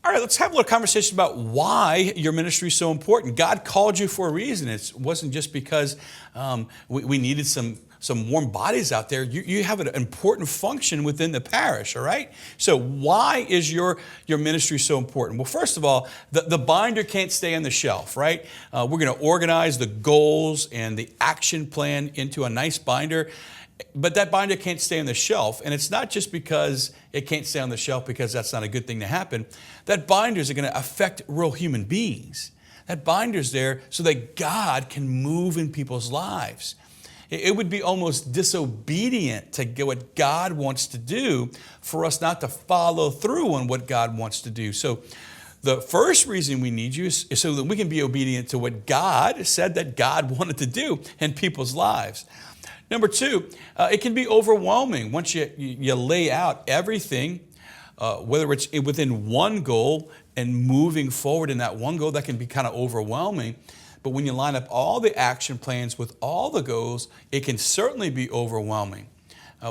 All right, let's have a little conversation about why your ministry is so important. God called you for a reason. It wasn't just because we needed some warm bodies out there. You have an important function within the parish, all right? So why is your ministry so important? Well, first of all, the binder can't stay on the shelf, right? We're going to organize the goals and the action plan into a nice binder. But that binder can't stay on the shelf, and it's not just because it can't stay on the shelf because that's not a good thing to happen. That binders are going to affect real human beings. That binder's there so that God can move in people's lives. It would be almost disobedient to get what God wants to do for us not to follow through on what God wants to do. So the first reason we need you is so that we can be obedient to what God said that God wanted to do in people's lives. Number two, it can be overwhelming once you lay out everything, whether it's within one goal and moving forward in that one goal, that can be kind of overwhelming. But when you line up all the action plans with all the goals, it can certainly be overwhelming.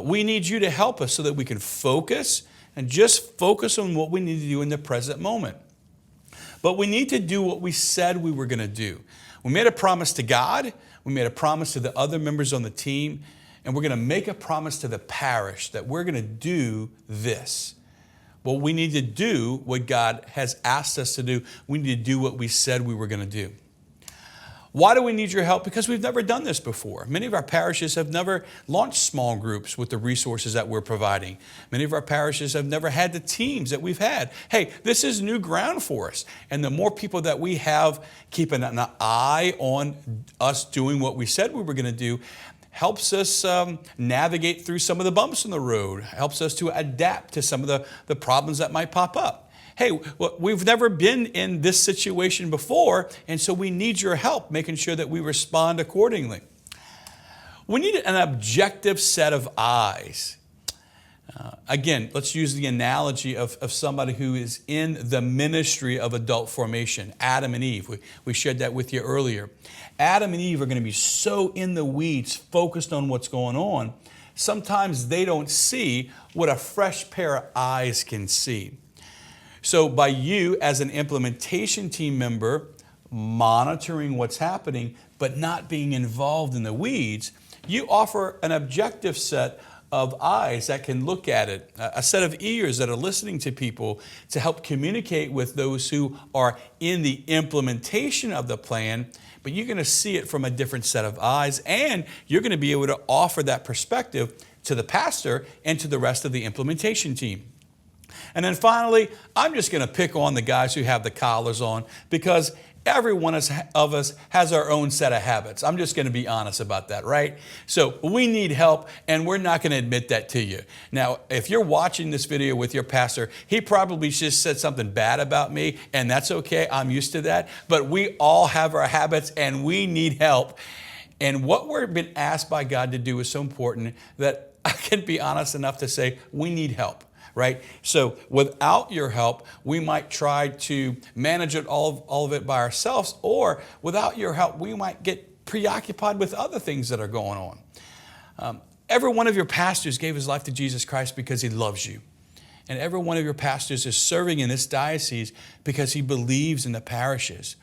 We need you to help us so that we can focus and just focus on what we need to do in the present moment. But we need to do what we said we were going to do. We made a promise to God. We made a promise to the other members on the team, and we're going to make a promise to the parish that we're going to do this. Well, we need to do what God has asked us to do. We need to do what we said we were going to do. Why do we need your help? Because we've never done this before. Many of our parishes have never launched small groups with the resources that we're providing. Many of our parishes have never had the teams that we've had. Hey, this is new ground for us. And the more people that we have keeping an eye on us doing what we said we were going to do, helps us navigate through some of the bumps in the road, helps us to adapt to some of the problems that might pop up. Hey, we've never been in this situation before, and so we need your help making sure that we respond accordingly. We need an objective set of eyes. Again, let's use the analogy of somebody who is in the ministry of adult formation, Adam and Eve. We shared that with you earlier. Adam and Eve are going to be so in the weeds, focused on what's going on. Sometimes they don't see what a fresh pair of eyes can see. So by you as an implementation team member monitoring what's happening but not being involved in the weeds, you offer an objective set of eyes that can look at it, a set of ears that are listening to people to help communicate with those who are in the implementation of the plan, but you're going to see it from a different set of eyes, and you're going to be able to offer that perspective to the pastor and to the rest of the implementation team. And then finally, I'm just going to pick on the guys who have the collars on because every one of us has our own set of habits. I'm just going to be honest about that, right? So we need help, and we're not going to admit that to you. Now, if you're watching this video with your pastor, he probably just said something bad about me, and that's okay. I'm used to that. But we all have our habits, and we need help. And what we've been asked by God to do is so important that I can be honest enough to say we need help. Right? So without your help, we might try to manage it all of it by ourselves, or without your help, we might get preoccupied with other things that are going on. Every one of your pastors gave his life to Jesus Christ because he loves you. And every one of your pastors is serving in this diocese because he believes in the parishes.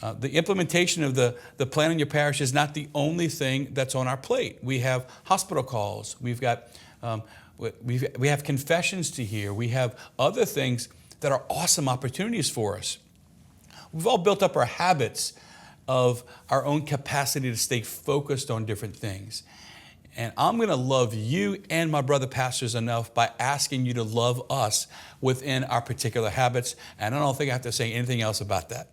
The implementation of the plan in your parish is not the only thing that's on our plate. We have hospital calls. We've got we have confessions to hear. We have other things that are awesome opportunities for us. We've all built up our habits of our own capacity to stay focused on different things. And I'm going to love you and my brother pastors enough by asking you to love us within our particular habits. And I don't think I have to say anything else about that.